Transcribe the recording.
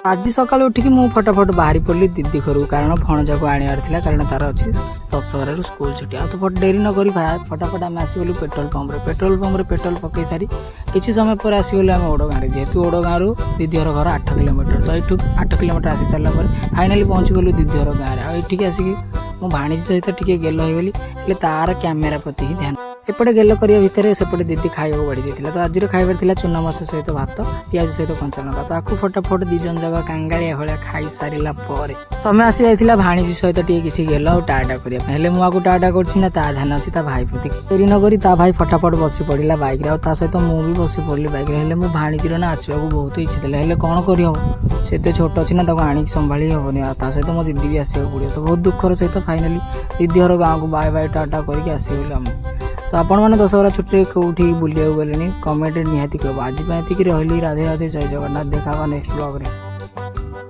आज सका उठिक मु फटाफट बाहरी पड़ी दीदी घर कारण भणजा को आने कारण तार अच्छी दशहर स्कूल छुट्टी आ तो फट डेरी न करी फटाफट आम आसगलु पेट्रोल पंप पेट्रोल पकई सारी किसी समय पर आसगलु आम ओडगाँ जेहेतु ओडगाँ दीदी घर 8 किलोमीटर तो यू 8 किलोमीटर आसी सारापर फाइनाली पहुँचीगलु दीदी घर गाँव आठिक आसिक मो भाणी सहित टे गेल होगली तार कैमेरा प्रति ही ध्यान एपटे गेल करने भितर सेपटे दीदी खाइबा बढ़ी देता तो आज खाइबार चूना मस सहित भात पिज सहित कंचा लंका तो आपको फटाफट दी जन जगह कांगाड़िया भाया खाई सारा पर समय आसी जाइला भाणी सहित टे किसी गेल आ टाटा करने मुझे टाटा करना ता ध्यान अच्छी भाई प्रति देरी न करी भाई फटाफट बसी पड़ा बैक सहित मुझे बसी पड़ी बैक मो भाणीजीर ना आसवा बहुत इच्छा था कौन करहब से छोट अच्छी ना आनिक संभाली हेनी सहित मो दीदी भी आसवा पड़े तो बहुत दुखर सहित फाइनाली दीदी घर गाँव को बाय बाय टाटा करके आसगलु आम तो आपण मैंने दशहरा छुट्टी कौटी बुलिया गले कमेंट निहाती कह आज रही राधे राधे जय जगन्नाथ देखा नेक्स्ट ब्लॉग रे।